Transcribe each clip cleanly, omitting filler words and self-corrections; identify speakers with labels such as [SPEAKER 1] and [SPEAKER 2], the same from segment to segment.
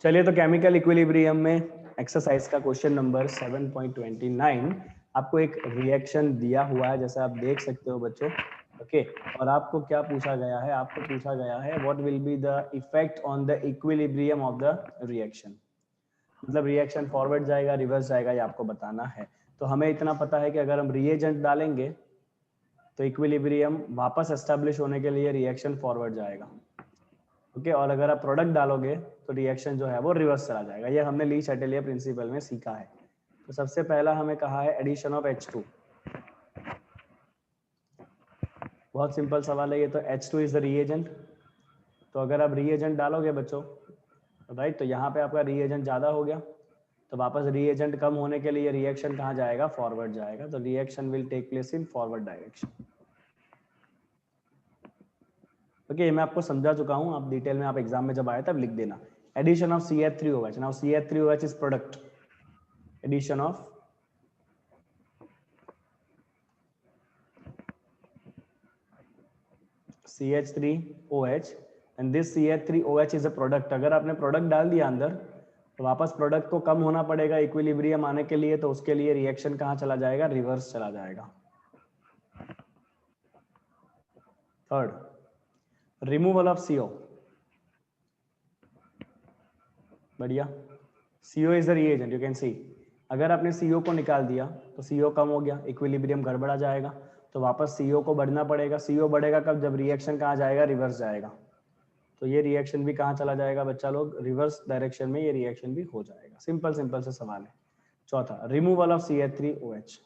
[SPEAKER 1] चलिए तो chemical equilibrium में एक्सरसाइज का क्वेश्चन नंबर 7.29 आपको एक रिएक्शन दिया हुआ है, जैसा आप देख सकते हो बच्चों। ओके, और आपको क्या पूछा गया है? आपको पूछा गया है what will be the effect on the equilibrium of the reaction. मतलब रिएक्शन फॉरवर्ड जाएगा, रिवर्स जाएगा, ये आपको बताना है। तो हमें इतना पता है कि अगर हम रिएजेंट डालेंगे तो इक्विलिब्रियम वापस एस्टेब्लिश होने के लिए रिएक्शन फॉरवर्ड जाएगा। ओके, और अगर आप प्रोडक्ट डालोगे तो रिएक्शन जो है वो रिवर्स चला जाएगा। ये हमने ली चैटेलियर प्रिंसिपल में सीखा है। तो सबसे पहला हमें कहा है एडिशन ऑफ H2। बहुत सिंपल सवाल है ये। तो H2 इज द रिएजेंट। तो अगर आप रिएजेंट डालोगे बच्चों, राइट, तो यहाँ पे आपका रिएजेंट ज्यादा हो गया, तो वापस रिएजेंट कम होने के लिए रिएक्शन कहाँ जाएगा? फॉरवर्ड जाएगा। तो reaction will take place in forward direction. Okay, मैं आपको समझा चुका हूँ, आप डिटेल में आप एग्जाम में जब आए तब लिख देना। Addition of CH3OH। Now CH3OH is product. Addition of CH3OH and this CH3OH is a product. अगर आपने प्रोडक्ट डाल दिया अंदर तो वापस प्रोडक्ट को कम होना पड़ेगा इक्विलिब्रियम आने के लिए, तो उसके लिए रिएक्शन कहाँ चला जाएगा? रिवर्स चला जाएगा। Third, removal of CO। बढ़िया, CO is the reagent, you can see. अगर आपने CO को निकाल दिया तो CO कम हो गया, इक्विलिब्रियम गड़बड़ा जाएगा, तो वापस CO को बढ़ना पड़ेगा। CO बढ़ेगा कब? जब रिएक्शन कहाँ जाएगा? रिवर्स जाएगा। तो ये रिएक्शन भी कहाँ चला जाएगा बच्चा लोग? रिवर्स डायरेक्शन में ये रिएक्शन भी हो जाएगा। सिंपल सिंपल से सवाल है। चौथा, removal of CH3OH।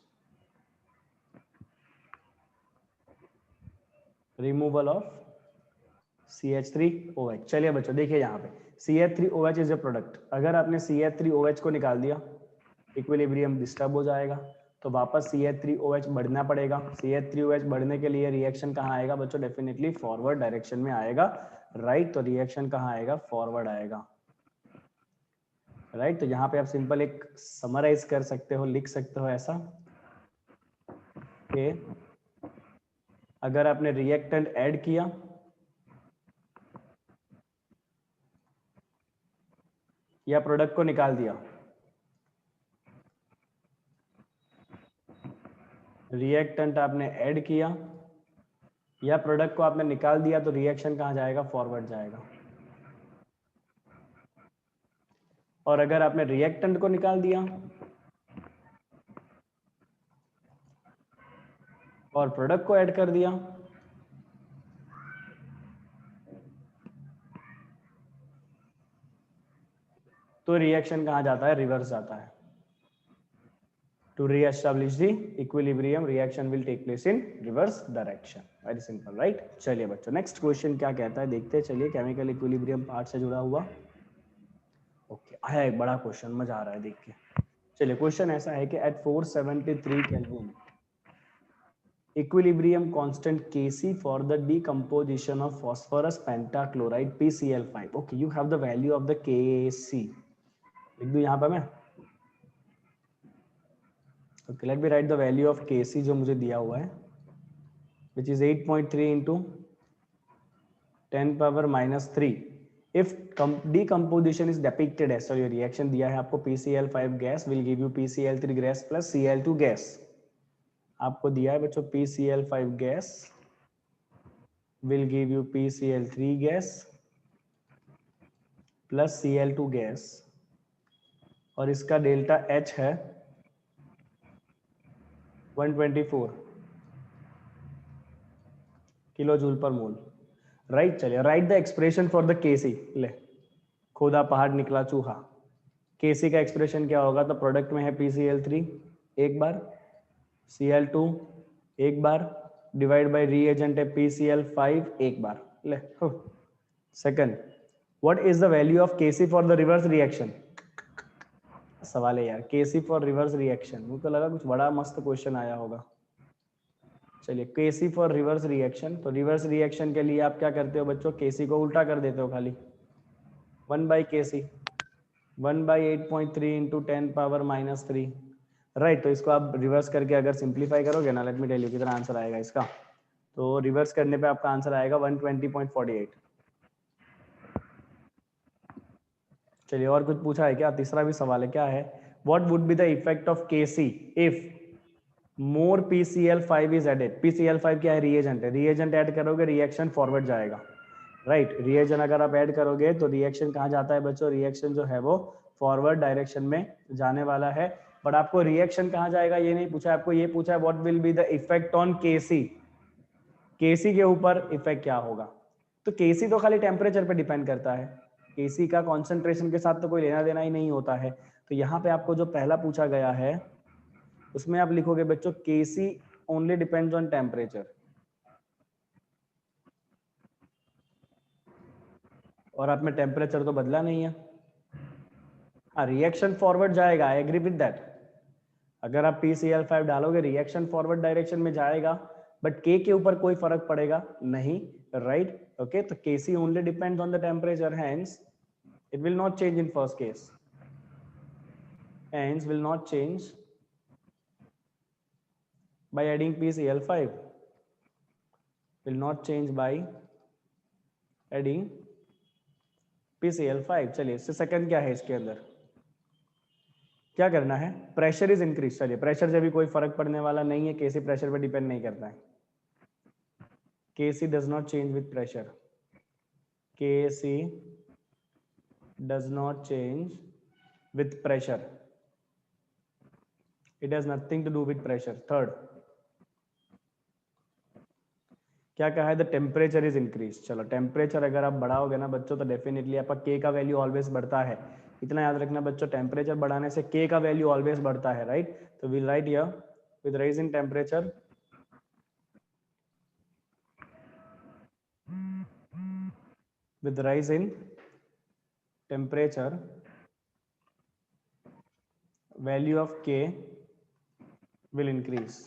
[SPEAKER 1] Removal of CH3OH। चलिए बच्चों देखिए यहाँ पे CH3OH इज ए प्रोडक्ट। अगर आपने CH3OH को निकाल दिया, इक्विलिब्रियम डिस्टर्ब हो जाएगा, तो वापस CH3OH बढ़ना पड़ेगा। CH3OH बढ़ने के लिए रिएक्शन कहाँ आएगा बच्चों? डेफिनेटली फॉरवर्ड डायरेक्शन में आएगा, राइट। तो रिएक्शन कहाँ आएगा? फॉरवर्ड आएगा, राइट। तो यहाँ पे आप सिंपल एक समराइज कर सकते हो, लिख सकते हो ऐसा कि अगर आपने रिएक्टेंट ऐड किया या प्रोडक्ट को निकाल दिया, रिएक्टेंट आपने ऐड किया या प्रोडक्ट को आपने निकाल दिया, तो रिएक्शन कहाँ जाएगा? फॉरवर्ड जाएगा। और अगर आपने रिएक्टेंट को निकाल दिया और प्रोडक्ट को ऐड कर दिया, तो रिएक्शन कहाँ जाता है? रिवर्स जाता है। To re-establish the equilibrium, reaction will take place in reverse direction. Very simple, right? चलिए बच्चों नेक्स्ट क्वेश्चन क्या कहता है देखते हैं। चलिए, केमिकल इक्विलिब्रियम पार्ट से जुड़ा हुआ। ओके, आया एक बड़ा क्वेश्चन, मजा आ रहा है देख के। चलिए, क्वेश्चन ऐसा है कि at 473 kelvin equilibrium constant Kc for the decomposition of phosphorus pentachloride PCl5. Okay, you have the value of the Kc। लिख दूं यहाँ पर मैं? Okay, let me write the value of Kc जो मुझे दिया हुआ है, which is 8.3 into 10 power minus 3. If decomposition is depicted as, so ये reaction दिया है आपको, PCl5 gas will give you PCl3 gas plus Cl2 gas। आपको दिया है बच्चों PCl5 gas will give you PCl3 gas plus Cl2 gas, और इसका डेल्टा H है 124 किलो जूल पर मोल, राइट। चलिए, right the expression for the Kc। ले, खोदा पहाड़ निकला चूहा। Kc का एक्सप्रेशन क्या होगा? तो प्रोडक्ट में है PCl3 एक बार, Cl2 एक बार, डिवाइड बाय रिएजेंट है PCl5 एक बार। ले, second, what is the value of Kc for the reverse reaction? सवाल है यार, Kc फॉर रिवर्स रिएक्शन। मुझको लगा कुछ बड़ा मस्त क्वेश्चन आया होगा। चलिए, Kc फॉर रिवर्स रिएक्शन। तो रिवर्स रिएक्शन के लिए आप क्या करते हो बच्चों? Kc को उल्टा कर देते हो खाली, 1/Kc 1/8.3 into 10 power minus 3, right. तो इसको आप रिवर्स करके अगर सिंप्लीफाई करोगे ना, लेट मी टेल यू कितना आंसर आएगा इसका। तो रिवर्स करने पे आपका आंसर आएगा 120.48। चलिए और कुछ पूछा है क्या? तीसरा भी सवाल है, क्या है? What would be the effect of KC if more PCl5 is added? PCl5 क्या है? रिएजेंट है। रिएजेंट ऐड करोगे रिएक्शन फॉरवर्ड जाएगा, राइट? रिएजेंट अगर आप ऐड करोगे तो रिएक्शन कहाँ जाता है बच्चों? रिएक्शन जो है वो फॉरवर्ड डायरेक्शन में जाने वाला है। बट आपको रिएक्शन कहाँ जाएगा ये नहीं पूछा, आपको ये पूछा है what will be the effect on KC. KC के ऊपर इफेक्ट क्या होगा? तो केसी तो खाली टेम्परेचर पे डिपेंड करता है, केसी का कॉन्सेंट्रेशन के साथ तो कोई लेना देना ही नहीं होता है। तो यहाँ पे आपको जो पहला पूछा गया है उसमें आप लिखोगे बच्चों केसी ओनली डिपेंड्स ऑन टेम्परेचर, और आप में टेम्परेचर तो बदला नहीं है। हाँ, रिएक्शन फॉरवर्ड जाएगा, आई एग्री विद दैट। अगर आप PCl5 डालोगे रिएक्शन फॉरवर्ड डायरेक्शन में जाएगा, बट के ऊपर कोई फर्क पड़ेगा नहीं, राइट? ओके, तो KC only depends on the temperature, hence it will not change in first case, hence will not change by adding PCl5, will not change by adding PCl5। चलिए इससे सेकंड क्या है? इसके अंदर क्या करना है? Pressure is increase. चलिए प्रेशर से भी कोई फर्क पड़ने वाला नहीं है, केसी प्रेशर पे डिपेंड नहीं करता है। KC does not change with pressure, KC does not change with pressure, it has nothing to do with pressure. Third क्या कहा है? The temperature is increase. चलो टेम्परेचर अगर आप बढ़ाओगे ना बच्चों तो डेफिनेटली आपका के का वैल्यू ऑलवेज बढ़ता है। इतना याद रखना बच्चों, टेम्परेचर बढ़ाने से के का वैल्यू ऑलवेज बढ़ता है, राइट? तो will write here with rise in temperature with rise in temperature value of K will increase।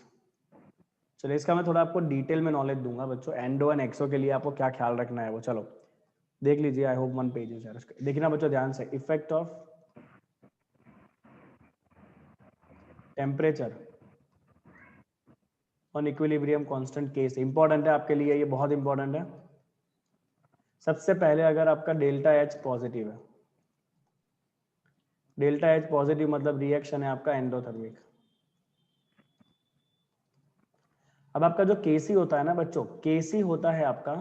[SPEAKER 1] चलिए इसका मैं थोड़ा आपको डिटेल में नॉलेज दूंगा बच्चों, एंडो एंड एक्सो के लिए आपको क्या ख्याल रखना है वो चलो देख लीजिए। आई होप 1 पेज है। देखना बच्चों ध्यान से, effect of temperature on equilibrium constant K से इंपॉर्टेंट है आपके लिए, ये बहुत इंपॉर्टेंट है। सबसे पहले अगर आपका डेल्टा H पॉजिटिव है, डेल्टा H पॉजिटिव मतलब रिएक्शन है आपका एंडोथर्मिक। अब आपका जो केसी होता है ना बच्चों, केसी होता है आपका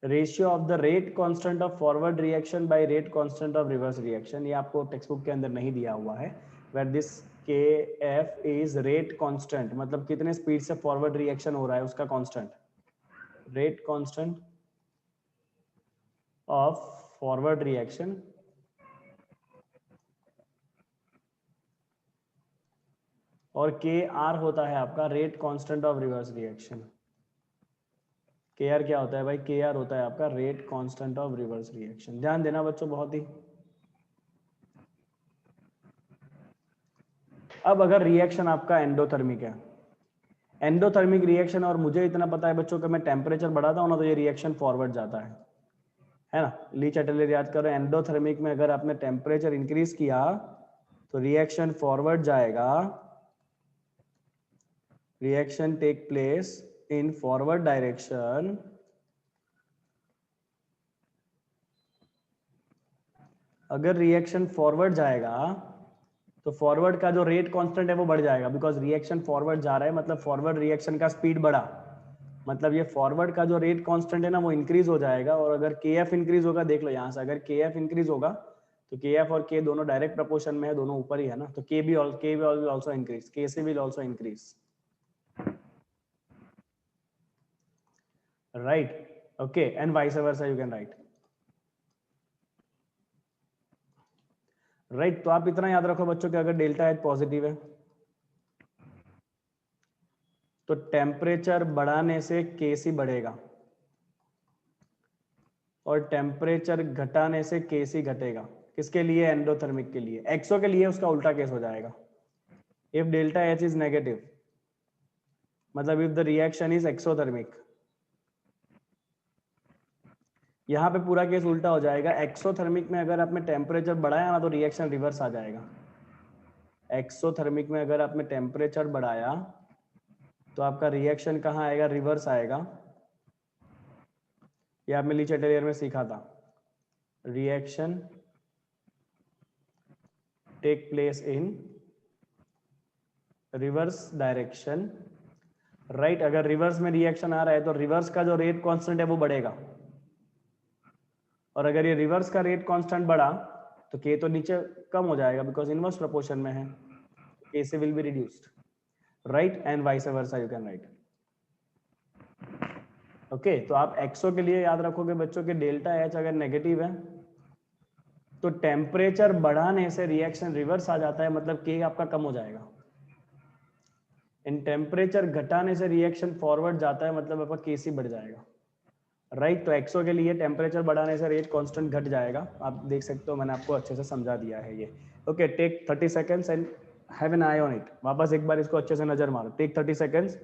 [SPEAKER 1] ratio of the rate constant of forward reaction by rate constant of reverse reaction. ये आपको टेक्स्ट बुक के अंदर नहीं दिया हुआ है। Where this KF is rate constant, मतलब कितने स्पीड से फॉरवर्ड रिएक्शन हो रहा है उसका constant, rate constant of forward reaction और KR होता है आपका rate constant of reverse reaction. KR क्या होता है भाई? KR होता है आपका rate constant of reverse reaction. ध्यान देना बच्चों बहुत ही। अब अगर रिएक्शन आपका एंडोथर्मिक है, एंडोथर्मिक रिएक्शन, और मुझे इतना पता है बच्चों कि मैं टेम्परेचर बढ़ाता हूं ना तो ये रिएक्शन फॉरवर्ड जाता है ना? ली चैटलर याद करो, एंडोथर्मिक में अगर आपने टेम्परेचर इंक्रीज किया तो रिएक्शन फॉरवर्ड जाएगा, reaction take place in forward direction अगर रिएक्शन फॉरवर्ड जाएगा तो फॉरवर्ड का जो रेट कांस्टेंट है वो बढ़ जाएगा, बिकॉज रिएक्शन फॉरवर्ड जा रहा है मतलब फॉरवर्ड रिएक्शन का स्पीड बढ़ा, मतलब ये फॉरवर्ड का जो रेट कांस्टेंट है ना वो इंक्रीज हो जाएगा। और अगर KF इंक्रीज होगा, देख लो यहाँ से, अगर KF इंक्रीज होगा तो KF और K दोनों डायरेक्ट प्रपोर्शन में है, दोनों ऊपर ही है ना, तो K will also increase, KC will also increase, right? Okay, and vice versa you can write, right? तो आप इतना याद रखो बच्चों कि अगर डेल्टा H पॉजिटिव है तो टेम्परेचर बढ़ाने से KC बढ़ेगा और टेम्परेचर घटाने से KC घटेगा। किसके लिए? एंडोथर्मिक के लिए। एक्सो के लिए उसका उल्टा केस हो जाएगा। If delta H is negative मतलब if the reaction is exothermic, यहाँ पे पूरा केस उल्टा हो जाएगा। एक्सोथर्मिक में अगर आपने टेम्परेचर बढ़ाया ना तो रिएक्शन रिवर्स आ जाएगा। एक्सोथर्मिक में अगर आपने टेम्परेचर बढ़ाया तो आपका रिएक्शन कहाँ आएगा? रिवर्स आएगा। ये आपने ली चैटलियर में सीखा था, reaction take place in reverse direction, right. अगर रिवर्स में रिएक्शन आ रहा है तो रिवर्स का जो रेट कांस्टेंट है वो बढ़ेगा, और अगर ये रिवर्स का रेट कांस्टेंट बढ़ा तो के तो नीचे कम हो जाएगा बिकॉज इनवर्स प्रोपोर्शन में है, के से will be reduced, right, and vice versa you can write. Okay, तो आप एक्सओ के लिए याद रखोगे बच्चों के डेल्टा एच अगर नेगेटिव है तो टेम्परेचर बढ़ाने से रिएक्शन रिवर्स आ जाता है, मतलब के आपका कम हो जाएगा। इन टेम्परेचर घटाने से रिएक्शन फॉरवर्ड जाता है, मतलब आपका केसी बढ़ जाएगा, राइट। तो एक्सओ के लिए टेम्परेचर बढ़ाने से रेट कांस्टेंट घट जाएगा, आप देख सकते हो, मैंने आपको अच्छे से समझा दिया है ये। Okay, take 30 seconds and have an eye on it. वापस एक बार इसको अच्छे से नजर मारो, टेक 30 सेकेंड्स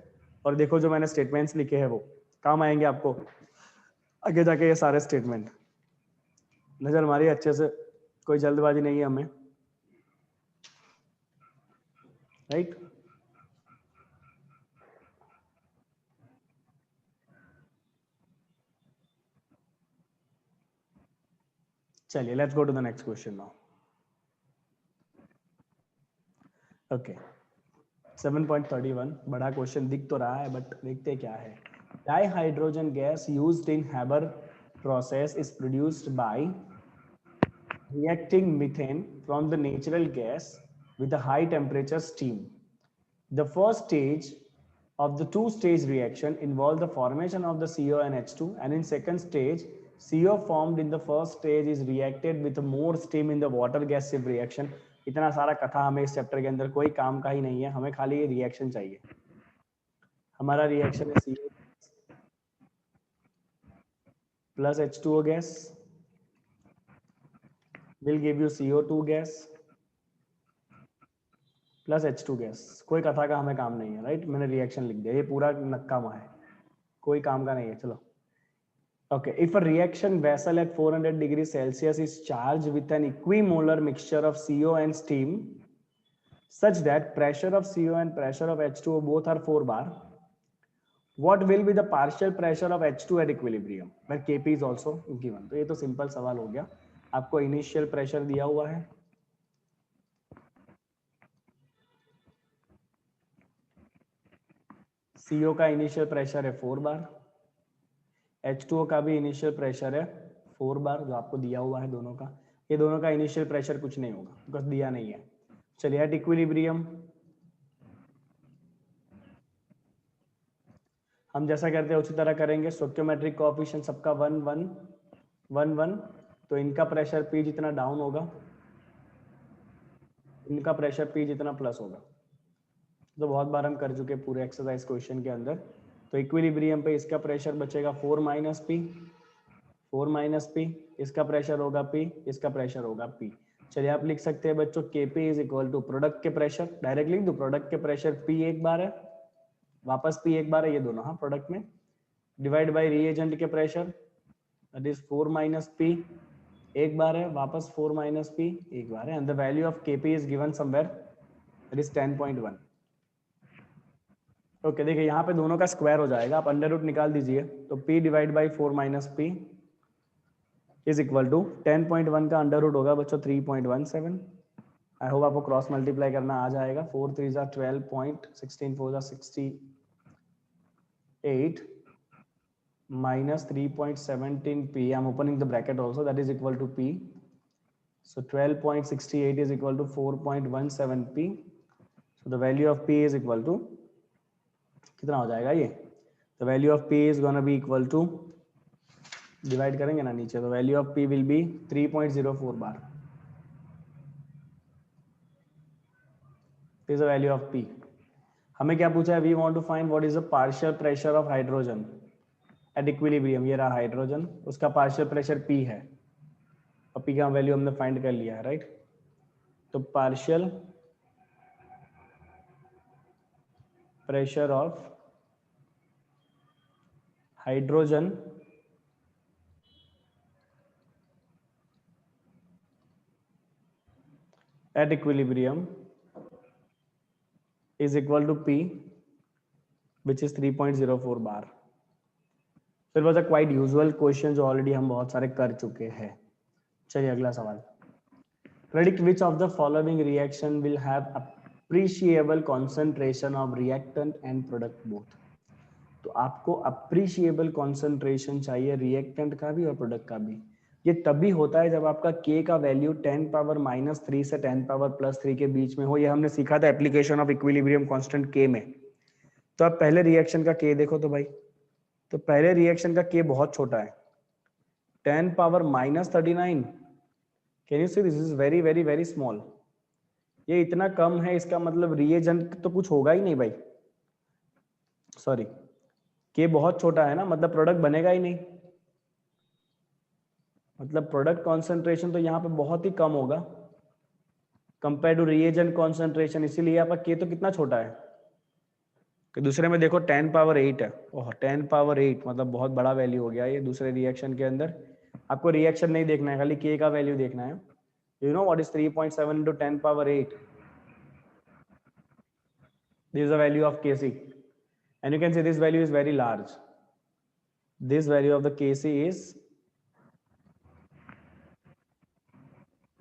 [SPEAKER 1] और देखो जो मैंने स्टेटमेंट्स लिखे हैं वो काम आएंगे आपको आगे जाके। ये सारे स्टेटमेंट नजर मारिए अच्छे से, कोई जल्दबाजी नहीं है हमें, राइट। चलिए let's go to the next question now. Okay, 7.31 बड़ा क्वेश्चन दिख तो रहा है बट देखते क्या है। Dihydrogen gas used in Haber process is produced by reacting methane from the natural gas with a high temperature steam. The first stage of the two-stage reaction involves the formation of the CO and H2, and in second stage, CO formed in the first stage is reacted with more steam in the water gas shift reaction. इतना सारा कथा हमें इस chapter के अंदर कोई काम का ही नहीं है, हमें खाली ये रिएक्शन चाहिए। हमारा रिएक्शन है CO plus H2O gas will give you CO2 gas plus H2 gas. कोई कथा का हमें काम नहीं है, राइट। मैंने रिएक्शन लिख दिया, ये पूरा नक्कामा है, कोई काम का नहीं है। चलो, okay, if a reaction vessel at 400 degrees Celsius is charged with an equimolar mixture of CO and steam such that pressure of CO and pressure of H2O both are 4 bar, what will be the partial pressure of H2 at equilibrium where Kp is also given? तो ये तो simple सवाल हो गया, आपको initial pressure दिया हुआ है, CO का इनिशियल प्रेशर है 4 बार, H2O का भी इनिशियल प्रेशर है 4 बार जो आपको दिया हुआ है दोनों का। ये दोनों का इनिशियल प्रेशर कुछ नहीं होगा बिकॉज दिया नहीं है। चलिए एट इक्विलिब्रियम हम जैसा करते हैं उसी तरह करेंगे। स्टोइकियोमेट्रिक कोएफिशिएंट सबका 1 1 1 1, तो इनका प्रेशर P जितना डाउन होगा इनका प्रेशर P जितना प्लस होगा। तो बहुत बार हम कर चुके पूरे एक्सरसाइज क्वेश्चन के अंदर। तो इक्विलिब्रियम पे इसका प्रेशर बचेगा 4 माइनस पी, इसका प्रेशर होगा P, इसका प्रेशर होगा P। चलिए आप लिख सकते हैं बच्चों Kp is equal to product के प्रेशर, डायरेक्ट लिख दो, प्रोडक्ट के प्रेशर P एक बार है, वापस P एक बार है, ये दोनों हाँ प्रोडक्ट में, डिवाइड बाय रिएजेंट के pressure that is 4 minus P एक बार है, वापस 4 माइनस P एक बार है, and the value of Kp is given somewhere that is 10.1। Okay, देखिए यहाँ पे दोनों का स्क्वायर हो जाएगा, आप अंडर रूट निकाल दीजिए, तो P divide by 4 minus P is equal to 10.1 का अंडर रूट होगा बच्चों 3.17। आई होप आपको क्रॉस मल्टीप्लाई करना आ जाएगा। 4 3 जा 12 पॉइंट, 16 4 जा 68 minus 3.17 P, I'm opening the bracket also, that is equal to P. So 12.68 is equal to 4.17 P. So the value of P is equal to कितना हो जाएगा ये? The value of P is gonna be equal to, divide करेंगे ना नीचे, तो value of P will be 3.04 bar. This is the value of P. हमें क्या पूछा है? We want to find what is the partial pressure of hydrogen at equilibrium. ये रहा हाइड्रोजन, उसका पार्शियल प्रेशर P है और P का वैल्यू हमने फाइंड कर लिया है, राइट। तो partial pressure of hydrogen at equilibrium is equal to P, which is 3.04 bar. So it was a quite usual question जो ऑलरेडी हम बहुत सारे कर चुके हैं। चलिए अगला सवाल। Predict which of the following reaction will have appreciable concentration of reactant and product both. तो आपको appreciable concentration चाहिए reactant का भी और product का भी. ये तभी होता है जब आपका K का वैल्यू 10 पावर -3 से 10 पावर +3 के बीच में हो. ये हमने सीखा था application of equilibrium constant K में. तो आप पहले रिएक्शन का K देखो तो भाई, तो पहले रिएक्शन का K बहुत छोटा है, 10 power -39. Can you see this is very very very small. ये इतना कम है, इसका मतलब रिएजेंट तो कुछ होगा ही नहीं भाई. सॉरी, K बहुत छोटा है ना, मतलब प्रोडक्ट बनेगा ही नहीं. मतलब प्रोडक्ट कॉन्सेंट्रेशन तो यहाँ पे बहुत ही कम होगा कंपेयर टू रिएजेंट कॉन्सेंट्रेशन. इसीलिए यहाँ पर K तो कितना छोटा है. कि दूसरे में देखो 10 पावर 8 है. ओह 10 पावर 8 मतलब बहुत बड़ा वैल्यू हो गया ये दूसरे रिएक्शन के अंदर. आपको रिएक्शन नहीं देखना है, खाली K का वैल्यू देखना है. You know what is 3.7 into 10 power 8? This is the value of Kc. And you can see this value is very large. This value of the Kc is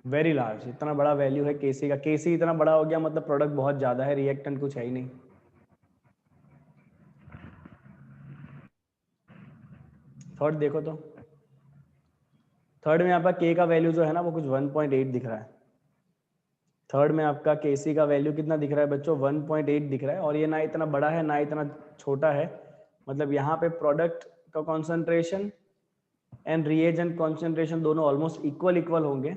[SPEAKER 1] very large. इतना बड़ा value है Kc का. Kc इतना बड़ा हो गया मतलब product बहुत ज्यादा है, रिएक्टेंट कुछ है ही नहीं. थर्ड देखो तो, थर्ड में आपका K का वैल्यू जो है ना वो कुछ 1.8 दिख रहा है. थर्ड में आपका Kc का वैल्यू कितना दिख रहा है बच्चों, 1.8 दिख रहा है. और ये ना इतना बड़ा है ना इतना छोटा है, मतलब यहाँ पे प्रोडक्ट का कॉन्सेंट्रेशन एंड रिएजेंट कॉन्सेंट्रेशन दोनों ऑलमोस्ट इक्वल होंगे.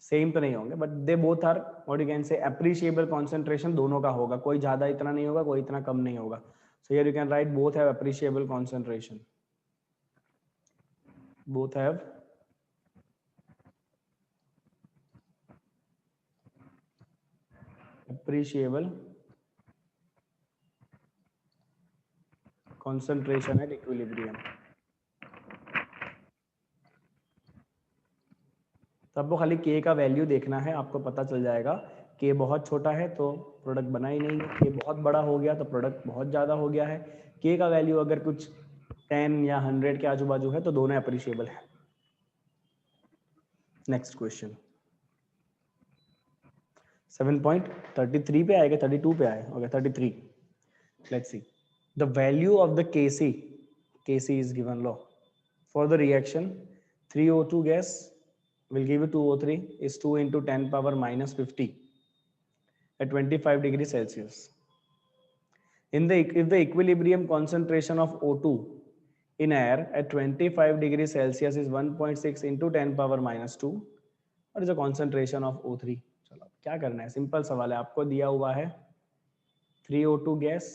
[SPEAKER 1] सेम तो नहीं होंगे but they both are what you can say appreciable concentration दोनों का होगा. कोई ज्यादा इतना नहीं होगा, कोई इतना कम नहीं होगा. So here you can write both have appreciable concentration. Both have appreciable concentration at equilibrium. तो आपको खाली K का वैल्यू देखना है, आपको पता चल जाएगा. K बहुत छोटा है तो प्रोडक्ट बना ही नहीं है. K बहुत बड़ा हो गया तो प्रोडक्ट बहुत ज्यादा हो गया है. K का वैल्यू अगर कुछ 10 या 100 के आजू बाजू है तो दोनों अप्रिशिएबल है. नेक्स्ट क्वेश्चन 7.33 पे आएगा, 32 पे आए. Okay 33. Let's see the value of the Kc is given low for the reaction 3O2 gas will give you 2O3 is 2 into 10 power -50 at 25 degrees Celsius. If the equilibrium concentration of O2 in air at 25 degrees Celsius is 1.6 into 10 power -2, what is the concentration of O3? चलो क्या करना है, simple सवाल है. आपको दिया हुआ है 3O2 gas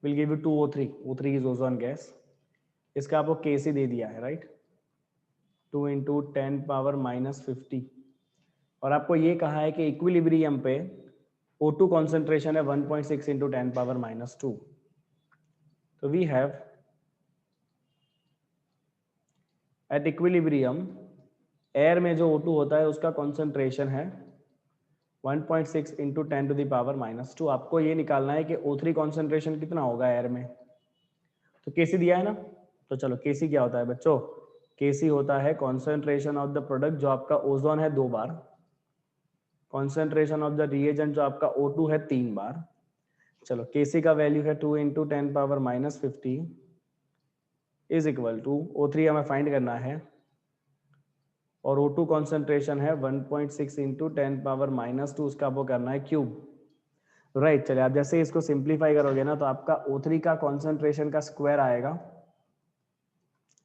[SPEAKER 1] will give you 2O3. O3 is ozone gas. इसका आपको Kc दे दिया है, राइट. 2 into 10 power -50. और आपको ये कहा है कि इक्विलिब्रियम पे O2 कॉन्सेंट्रेशन है 1.6 into 10 power -2. तो we have at equilibrium air में जो O2 होता है उसका कॉन्सेंट्रेशन है 1.6 into 10 to the power -2. आपको ये निकालना है कि O3 कॉन्सेंट्रेशन कितना होगा एयर में. तो Kc दिया है ना, तो चलो Kc क्या होता है बच्चों, Kc होता है कॉन्सेंट्रेशन ऑफ द प्रोडक्ट जो आपका ओजोन है 2 बार, कॉन्सेंट्रेशन ऑफ द रिएजेंट जो आपका O2 है 3 बार. चलो Kc का वैल्यू है 2 into 10 power -50 is equal to O3 हमें फाइंड करना है और O2 कॉन्सेंट्रेशन है 1.6 into 10 power -2, उसका आपको करना है क्यूब. राइट चलिए आप जैसे इसको सिंप्लीफाई करोगे ना तो आपका O3 का कॉन्सेंट्रेशन का स्क्वायर आएगा.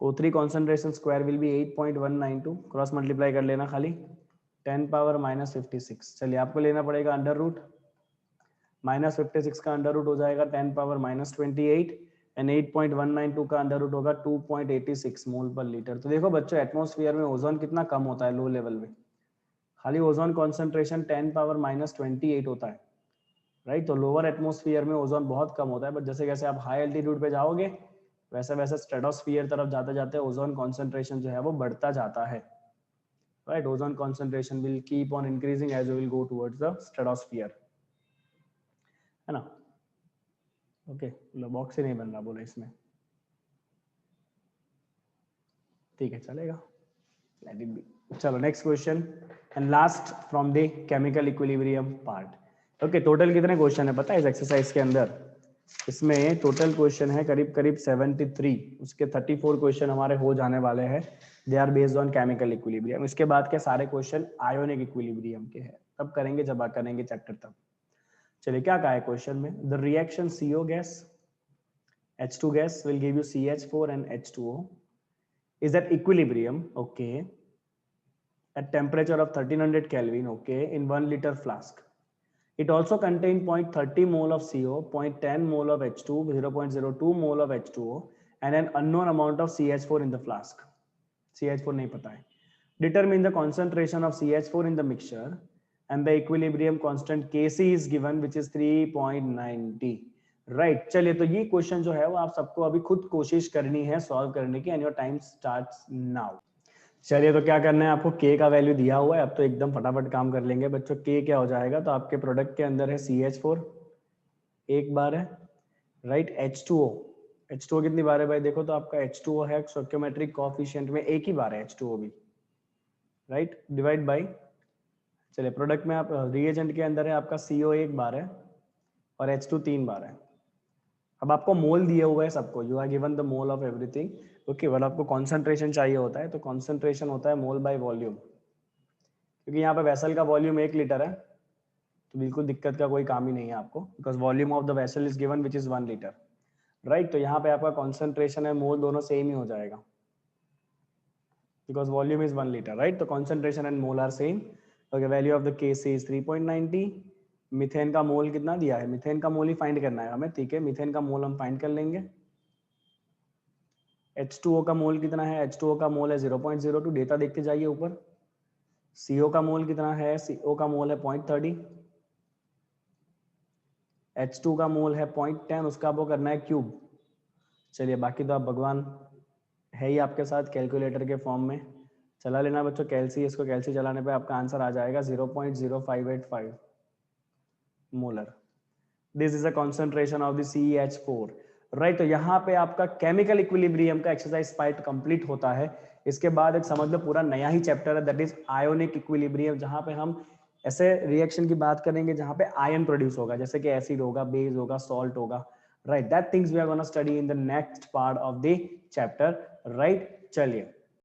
[SPEAKER 1] O3 concentration square will be 8.192. Cross multiply कर लेना खाली 10 पावर -56. चलिए आपको लेना पड़ेगा अंडर रूट. -56 का अंडर रूट हो जाएगा 10 पावर -28 एंड 8.192 का अंडर रूट होगा 2.86 मोल पर लीटर. तो देखो बच्चों एटमॉस्फेयर में ओजोन कितना कम होता है लो लेवल में, खाली ओजोन कॉन्सेंट्रेशन 10 पावर -28 होता है, राइट. तो लोअर एटमॉस्फेयर में ओजोन बहुत कम होता है, बट जैसे जैसे आप हाई एल्टीट्यूड पे जाओगे वैसे वैसे स्ट्रेटोस्फीयर तरफ जाते जाते ओजोन कॉन्सेंट्रेशन जो है वो बढ़ता जाता है, right. Ozone concentration will keep on increasing as we will go towards the stratosphere, है ना. ओके बॉक्स ही नहीं बन रहा बोले इसमें, ठीक है चलेगा, लेट इट बी. चलो next question and last from the chemical equilibrium part. Okay, total कितने क्वेश्चन है पता है इस एक्सरसाइज के अंदर? इसमें टोटल क्वेश्चन है करीब करीब 73, उसके 34 क्वेश्चन हमारे हो जाने वाले हैं। They are based on chemical equilibrium. इसके बाद के सारे क्वेश्चन आयोनिक इक्विलिब्रियम के हैं, तब करेंगे जब करेंगे चैप्टर तब। चलिए क्या कहा है क्वेश्चन में? The reaction CO gas H2 gas will give you CH4 and H2O is at equilibrium, okay, at temperature of 1300 Kelvin, okay, in 1 liter flask. It also contains 0.30 mole of CO, 0.10 mole of H2, 0.02 mole of H2O, and an unknown amount of CH4 in the flask. CH4 नहीं पता है. Determine the concentration of CH4 in the mixture and the equilibrium constant Kc is given, which is 3.90. Right चलिए, तो ये question जो है वो आप सबको अभी खुद कोशिश करनी है सॉल्व करने की, and your time starts now. चलिए, तो क्या करना है आपको? के का वैल्यू दिया हुआ है, अब तो एकदम फटाफट काम कर लेंगे बच्चों। के क्या हो जाएगा? तो आपके प्रोडक्ट के अंदर है CH4 एक बार है, राइट। H2O कितनी बार है भाई? देखो तो आपका H2O है स्टोइकियोमेट्रिक कोएफिशिएंट में एक ही बार है H2O भी, राइट, डिवाइड बाय, चलिए प्रोडक्ट में आप रिएजेंट के अंदर है आपका CO एक बार है और H2 तीन बार है। अब आपको मोल दिए हुए है सबको, you are given the mole of everything, तो केवल आपको कॉन्सेंट्रेशन चाहिए होता है, तो कॉन्सेंट्रेशन होता है मोल बाय वॉल्यूम। क्योंकि यहाँ पे वेसल का वॉल्यूम 1 लीटर है, तो बिल्कुल दिक्कत का कोई काम ही नहीं है आपको, because volume of the vessel is given which is 1 litre, right. तो यहाँ पे आपका कॉन्सेंट्रेशन है मोल दोनों सेम ही हो जाएगा, because volume is 1 litre, right. तो concentration and mole are same. Okay, value of the Kc is 3.90। Methane का मोल कितना दिया है? मीथेन का मोल ही फाइंड करना है हमें, ठीक है। मीथेन का मोल हम फाइंड कर लेंगे। H2O का मोल कितना है? H2O का मोल है 0.02, डेटा देखते जाइए ऊपर। CO का मोल कितना है? CO का मोल है 0.30। H2 का मोल है 0.10, उसका वो करना है क्यूब। चलिए, बाकी तो आप भगवान है ही आपके साथ, कैलकुलेटर के फॉर्म में चला लेना बच्चों कैल्सी। इसको कैल्सी चलाने पे आपका आंसर आ जाएगा 0.0585 molar. This is a concentration of the CH4, right. तो यहाँ पे आपका केमिकल इक्विलिब्रियम का एक्सरसाइज पार्ट कंप्लीट होता है। इसके बाद एक समझ लो पूरा नया ही चैप्टर है, दैट इज आयोनिक इक्विलिब्रियम, जहां पे हम ऐसे रिएक्शन की बात करेंगे जहां पे आयन प्रोड्यूस होगा, जैसे कि एसिड होगा, बेस होगा, सॉल्ट होगा, right. That things we are gonna study in the next part of the chapter, right. चलिए